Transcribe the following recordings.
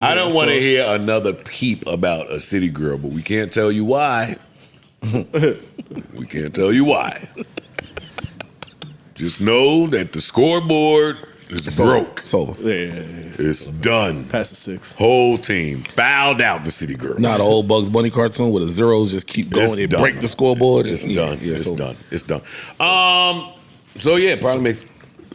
I don't want to hear another peep about a city girl, but we can't tell you why. We can't tell you why. Just know that the scoreboard is broke. It's over. Yeah. It's done. Pass the sticks. Whole team fouled out the city girl. Not an old Bugs Bunny cartoon where the zeros just keep going. They break the scoreboard. It's done. It's done. It's done. So yeah, it probably makes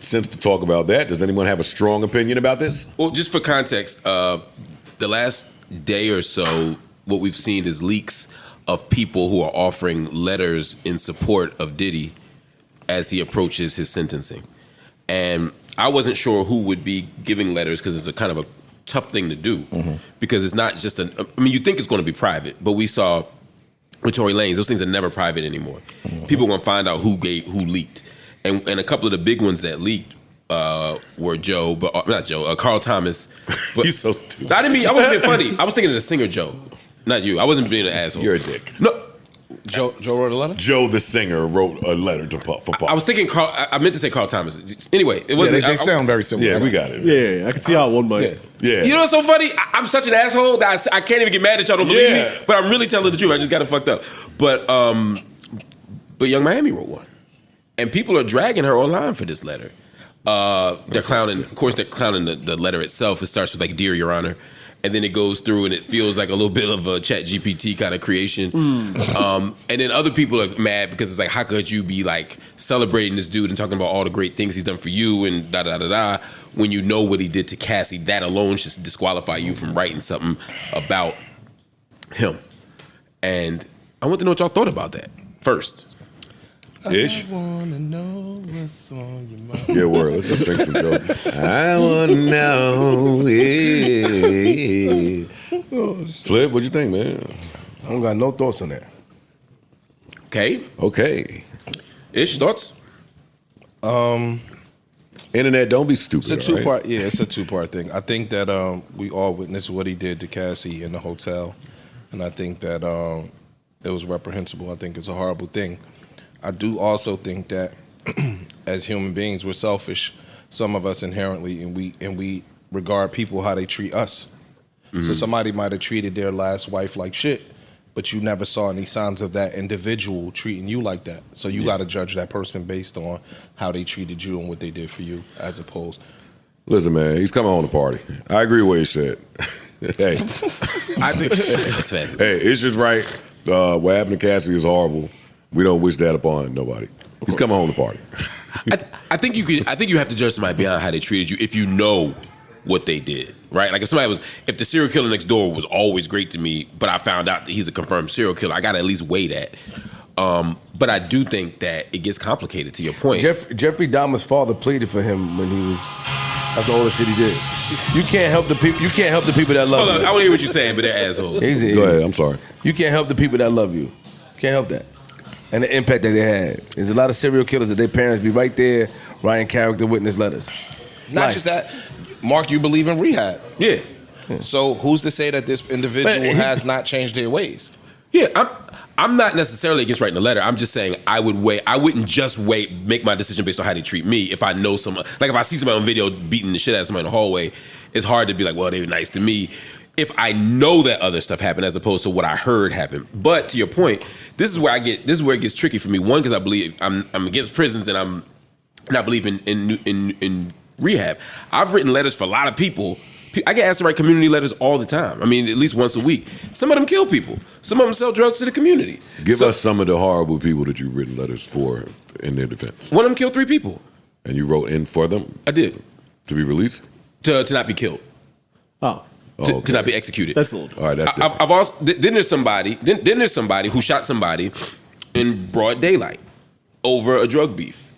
sense to talk about that. Does anyone have a strong opinion about this? Well, just for context, the last day or so, what we've seen is leaks of people who are offering letters in support of Diddy as he approaches his sentencing. And I wasn't sure who would be giving letters because it's a kind of a tough thing to do because it's not just I mean, you think it's going to be private, but we saw with Tory Lanez, those things are never private anymore. People are going to find out who leaked. And a couple of the big ones that leaked were Carl Thomas. But You're so stupid. I wasn't being funny. I was thinking of the singer Joe, not you. I wasn't being an asshole. You're a dick. No. Joe wrote a letter? Joe the singer wrote a letter to Pop. I was thinking Carl. I meant to say Carl Thomas. Anyway, it wasn't. They sound very similar. Yeah, we got it. Yeah, I can see how one might. Yeah. You know what's so funny? I'm such an asshole that I can't even get mad that y'all don't believe me. But I'm really telling the truth. I just got it fucked up. But Young Miami wrote one, and people are dragging her online for this letter. They're clowning. Of course, they're clowning the letter itself. It starts with like "Dear Your Honor." And then it goes through and it feels like a little bit of a ChatGPT kind of creation. And then other people are mad because it's like, how could you be like celebrating this dude and talking about all the great things he's done for you and da-da-da-da when you know what he did to Cassie? That alone should disqualify you from writing something about him. And I want to know what y'all thought about that first. Ish. I wanna know what's on your mind. Yeah, word. Let's just sing some jokes. I wanna know. Yeah. Flip, what you think, man? I don't got no thoughts on that. Okay. Ish, thoughts? Internet, don't be stupid. It's a two-part. Right? Yeah, it's a two-part thing. I think that we all witnessed what he did to Cassie in the hotel, and I think that it was reprehensible. I think it's a horrible thing. I do also think that as human beings, we're selfish. Some of us inherently, and we regard people how they treat us. So somebody might have treated their last wife like shit, but you never saw any signs of that individual treating you like that. So you got to judge that person based on how they treated you and what they did for you, as opposed. Listen, man, he's coming home to party. I agree with what he said. Hey, I think hey, it's just right. What happened to Cassie is horrible. We don't wish that upon nobody. He's coming home to party. I think you have to judge somebody beyond how they treated you if you know what they did, right? Like if the serial killer next door was always great to me, but I found out that he's a confirmed serial killer, I got to at least weigh that. But I do think that it gets complicated. To your point, Jeffrey Dahmer's father pleaded for him when he was after all the shit he did. You can't help the people. You can't help the people that love Hold you. on, I want to hear what you're saying, but they're assholes. Go ahead. I'm sorry. You can't help the people that love you. You can't help that. And the impact that they had. There's a lot of serial killers that their parents be right there writing character witness letters. Not just that, Mark, you believe in rehab. Yeah. So who's to say that this individual has not changed their ways? Yeah, I'm not necessarily against writing a letter. I'm just saying I wouldn't just make my decision based on how they treat me. If I know someone, like if I see somebody on video beating the shit out of somebody in the hallway, it's hard to be like, well, they were nice to me. If I know that other stuff happened as opposed to what I heard happen. But to your point, this is where it gets tricky for me. One, because I believe I'm against prisons and I'm not believing in rehab. I've written letters for a lot of people. I get asked to write community letters all the time. I mean, at least once a week. Some of them kill people. Some of them sell drugs to the community. Give us some of the horrible people that you've written letters for in their defense. One of them killed 3 people. And you wrote in for them? I did. To be released? To not be killed. Okay. To not be executed. That's a little. All right, that's different. I've also then there's somebody who shot somebody in broad daylight over a drug beef.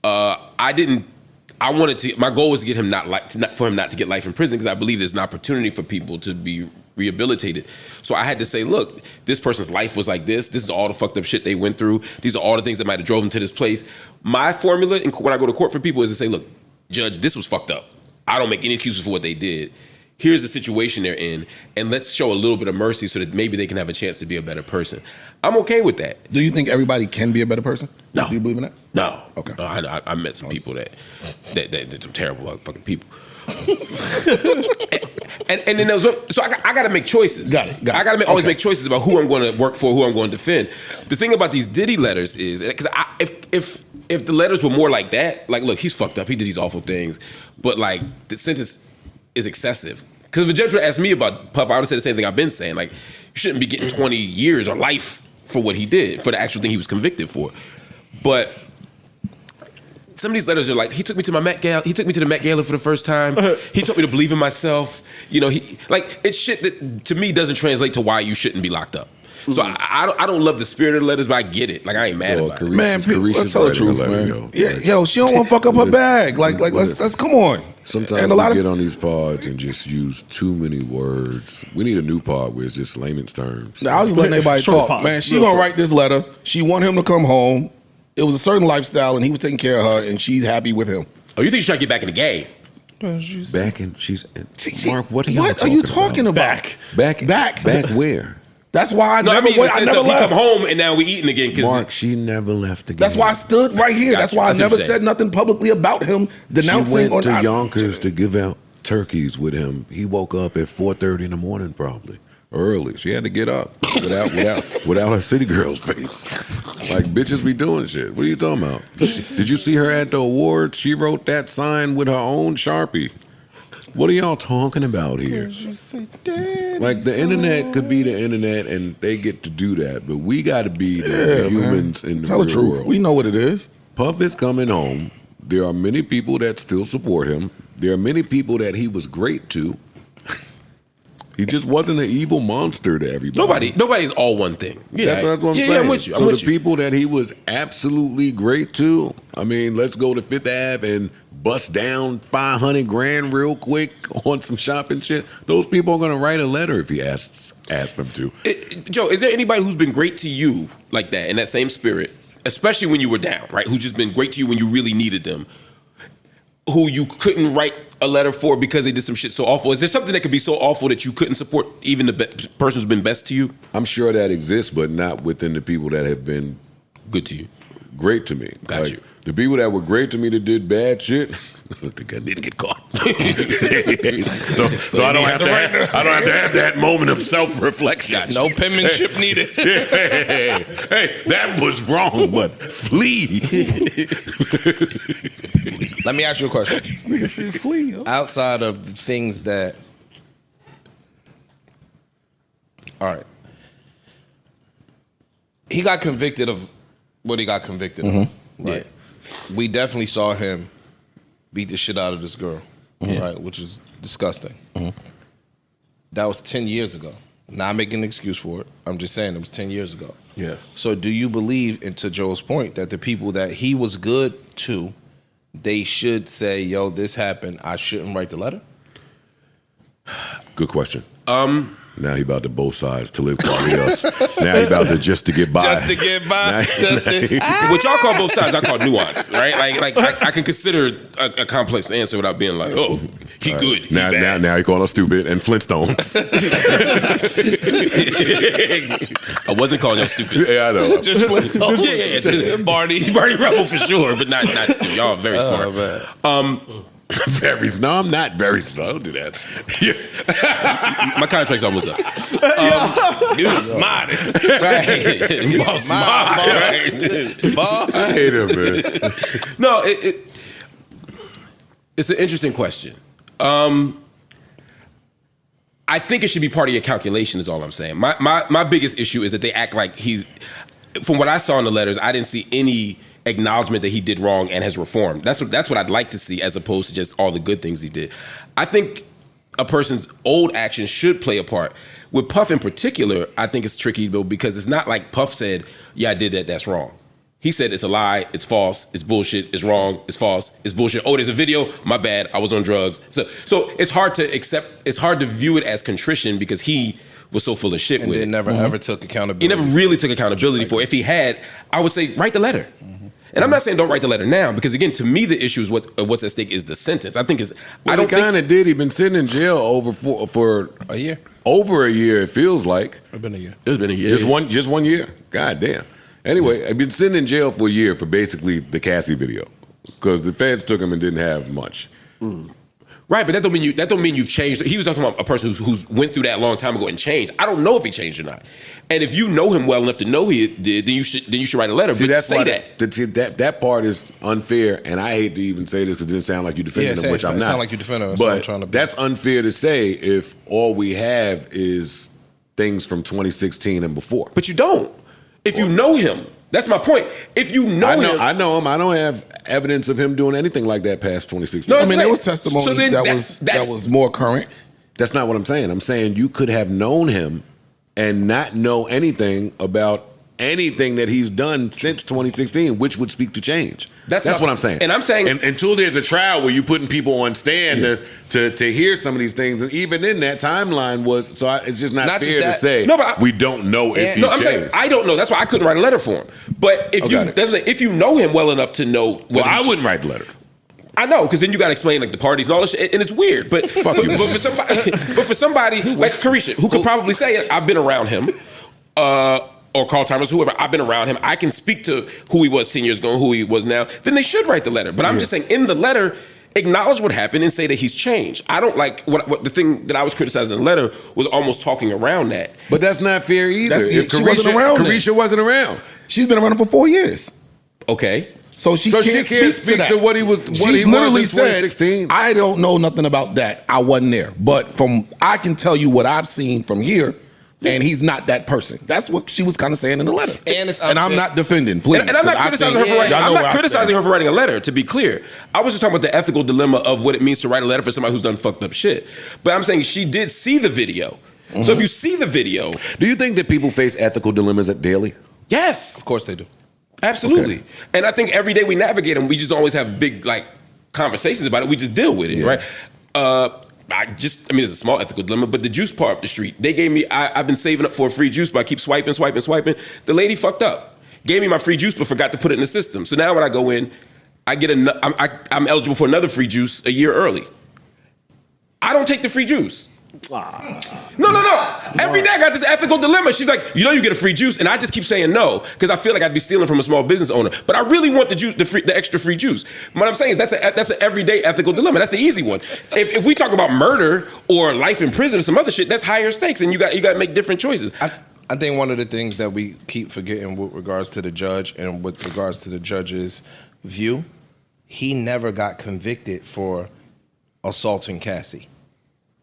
My goal was to get him for him not to get life in prison because I believe there's an opportunity for people to be rehabilitated. So I had to say, look, this person's life was like this. This is all the fucked up shit they went through. These are all the things that might have drove them to this place. My formula when I go to court for people is to say, look, judge, this was fucked up. I don't make any excuses for what they did. Here's the situation they're in, and let's show a little bit of mercy so that maybe they can have a chance to be a better person. I'm okay with that. Do you think everybody can be a better person? No. Do you believe in that? No. Okay. No, I met some people that some terrible fucking people. And then there was, so I got to make choices. Got it. I got to always make choices about who I'm going to work for, who I'm going to defend. The thing about these Diddy letters is because if the letters were more like that, like look, he's fucked up, he did these awful things, but like the sentence is excessive. Because if a judge would ask me about Puff, I would have said the same thing I've been saying. Like, you shouldn't be getting 20 years or life for what he did, for the actual thing he was convicted for. But some of these letters are like, he took me to my Met Gala. He took me to the Met Gala for the first time. He taught me to believe in myself. You know, it's shit that to me doesn't translate to why you shouldn't be locked up. So I don't love the spirit of the letters, but I get it. Like I ain't mad about it. Man, let's tell the truth, man. Yo, she don't want to fuck up her bag. Like let's come on. Sometimes and we get on these pods and just use too many words. We need a new pod where it's just layman's terms. I was just letting everybody talk. Man, she gonna write this letter. She want him to come home. It was a certain lifestyle, and he was taking care of her, and she's happy with him. Oh, you think she's trying to get back in the game? Back in, Mark, what are you talking about? Back where? That's why I never left. He come home and now we eating again. Mark, she never left the game. That's why I stood right here. That's why I never said nothing publicly about him denouncing. She went to Yonkers to give out turkeys with him. He woke up at 4:30 in the morning, probably early. She had to get up without her city girl's face. Like bitches be doing shit. What are you talking about? Did you see her at the awards? She wrote that sign with her own Sharpie. What are y'all talking about here? Like the internet could be the internet and they get to do that, but we got to be the humans in the Tell real the truth. world. We know what it is. Puff is coming home. There are many people that still support him. There are many people that he was great to. He just wasn't an evil monster to everybody. Nobody's all one thing. Yeah, that's what I'm saying. Yeah, I'm with you. So the people that he was absolutely great to, I mean, let's go to Fifth Ave and bust down $500,000 real quick on some shopping shit. Those people are going to write a letter if he asks them to. Joe, is there anybody who's been great to you like that, in that same spirit, especially when you were down, right? Who's just been great to you when you really needed them, who you couldn't write a letter for because they did some shit so awful? Is there something that could be so awful that you couldn't support even the person who's been best to you? I'm sure that exists, but not within the people that have been good to you, great to me. Got you. The people that were great to me that did bad shit, I think I need to get caught. so I don't have to have that moment of self-reflection. No penmanship needed. Hey, that was wrong, but flee. Let me ask you a question. This nigga said flee. Huh? Outside of the things that, all right, he got convicted of what he got convicted of, right? Yeah. We definitely saw him beat the shit out of this girl, right? Which is disgusting. That was 10 years ago. Not making an excuse for it. I'm just saying it was 10 years ago. Yeah. So do you believe, and to Joe's point, that the people that he was good to, they should say, yo, this happened, I shouldn't write the letter? Good question. Now he about to both sides to live Carlos. Now he about to just to get by. Just to get by. What y'all call both sides, I call nuance, right? Like I can consider a complex answer without being like, oh, he good. He bad. Now he calling us stupid and Flintstones. I wasn't calling y'all stupid. Yeah, I know. Just Flintstones. Yeah. Just Barney Rubble for sure, but not stupid. Y'all are very smart. No, I'm not very slow. Don't do that. My contract's almost up. You're the smartest. Right. Boss. I hate him, man. No, it's an interesting question. I think it should be part of your calculation is all I'm saying. My biggest issue is that they act like he's, from what I saw in the letters, I didn't see any acknowledgement that he did wrong and has reformed. That's what I'd like to see, as opposed to just all the good things he did. I think a person's old actions should play a part. With Puff in particular, I think it's tricky though, because it's not like Puff said, yeah, I did that, that's wrong. He said it's a lie, it's false, it's bullshit, it's wrong, it's false, it's bullshit. Oh, there's a video, my bad, I was on drugs. So it's hard to accept, it's hard to view it as contrition because he was so full of shit with it. And never ever took accountability. He never really took accountability for it. If he had, I would say write the letter. And I'm not saying don't write the letter now, because again, to me, the issue is what's at stake is the sentence. I think is I don't kind of did. He been sitting in jail for a year. Over a year, it feels like. It's been a year. It's been a year. Just one year. God damn. Anyway, I've been sitting in jail for a year for basically the Cassie video, because the feds took him and didn't have much. Right, Right, but that don't mean you've changed. He was talking about a person who's went through that long time ago and changed. I don't know if he changed or not. And if you know him well enough to know he did, then you should write a letter. See, but that's say that. That part is unfair, and I hate to even say this because it didn't sound like you defending him, which I'm not. It sound like you defending him. But that's unfair to say if all we have is things from 2016 and before. But you don't. If you know him, that's my point. If you know him, I know him. I don't have evidence of him doing anything like that past 2016. No, I mean, there was testimony that was more current. That's not what I'm saying. I'm saying you could have known him and not know anything about anything that he's done since 2016, which would speak to change. That's what I'm saying. And I'm saying, until there's a trial where you're putting people on stand to hear some of these things, and even in that timeline it's just not fair to say we don't know if he's changed. Saying I don't know. That's why I couldn't write a letter for him. But if you know him well enough to know, I wouldn't write the letter. I know, because then you got to explain like the parties and all this shit, and it's weird. But for somebody like Carisha, who could probably say, I've been around him, or Carl Thomas, whoever, I've been around him, I can speak to who he was 10 years ago and who he was now, then they should write the letter. But I'm just saying, in the letter, acknowledge what happened and say that he's changed. I don't like what the thing that I was criticizing in the letter was almost talking around that. But that's not fair either. If Carisha wasn't around. She's been around him for 4 years. Okay. So she can't speak to what he was. What he literally was in 2016. Said, I don't know nothing about that. I wasn't there, but I can tell you what I've seen from here. And he's not that person. That's what she was kind of saying in the letter. And I'm not defending, please. And I'm not criticizing her for writing. I'm not criticizing her for writing a letter. To be clear, I was just talking about the ethical dilemma of what it means to write a letter for somebody who's done fucked up shit. But I'm saying she did see the video. Mm-hmm. So if you see the video, do you think that people face ethical dilemmas daily? Yes, of course they do. Absolutely. Okay. And I think every day we navigate them. We just always have big conversations about it. We just deal with it, right? It's a small ethical dilemma, but the juice bar up the street, they gave me, I've been saving up for a free juice, but I keep swiping. The lady fucked up. Gave me my free juice, but forgot to put it in the system. So now when I go in, I'm eligible for another free juice a year early. I don't take the free juice. No. Every day I got this ethical dilemma. She's like, you get a free juice, and I just keep saying no because I feel like I'd be stealing from a small business owner. But I really want the extra free juice. What I'm saying is that's an everyday ethical dilemma. That's the easy one. If we talk about murder or life in prison or some other shit, that's higher stakes, and you got to make different choices. I think one of the things that we keep forgetting with regards to the judge and with regards to the judge's view, he never got convicted for assaulting Cassie.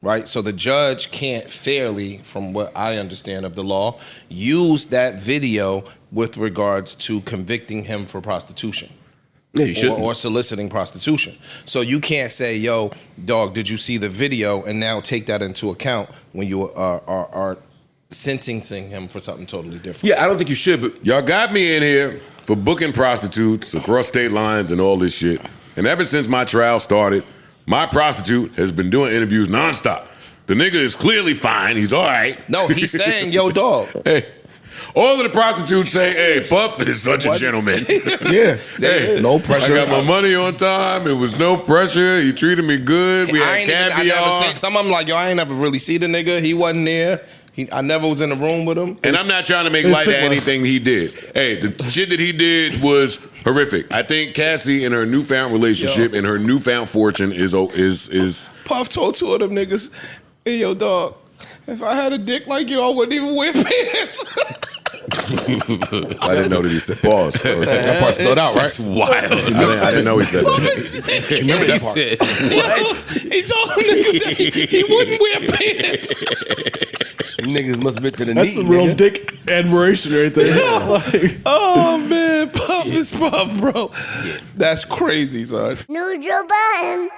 Right? So the judge can't fairly, from what I understand of the law, use that video with regards to convicting him for prostitution. Yeah, you shouldn't. Or soliciting prostitution. So you can't say, yo, dog, did you see the video, and now take that into account when you are sentencing him for something totally different. Yeah, I don't think you should, but y'all got me in here for booking prostitutes across state lines and all this shit. And ever since my trial started, my prostitute has been doing interviews nonstop. The nigga is clearly fine. He's all right. No, he's saying, yo, dog. Hey, all of the prostitutes say, hey, Puff is such a gentleman. Hey, no pressure. I got my money on time. It was no pressure. He treated me good. We had caviar. Some of them like, yo, I ain't never really see the nigga. He wasn't there. I never was in the room with him. And I'm not trying to make light of anything he did. Hey, the shit that he did was horrific. I think Cassie and her newfound relationship and her newfound fortune is Puff told two of them niggas, hey, yo, dog, if I had a dick like you, I wouldn't even wear pants. I didn't know that he said pause. That part stood out, right? That's wild. I didn't know he said that. Remember that part? He told them niggas that he wouldn't wear pants. Niggas must have been to the That's knee, some real nigga. dick admiration right there. Like, Oh, man, Puff is Puff, bro. That's crazy, son. Neutral Budden.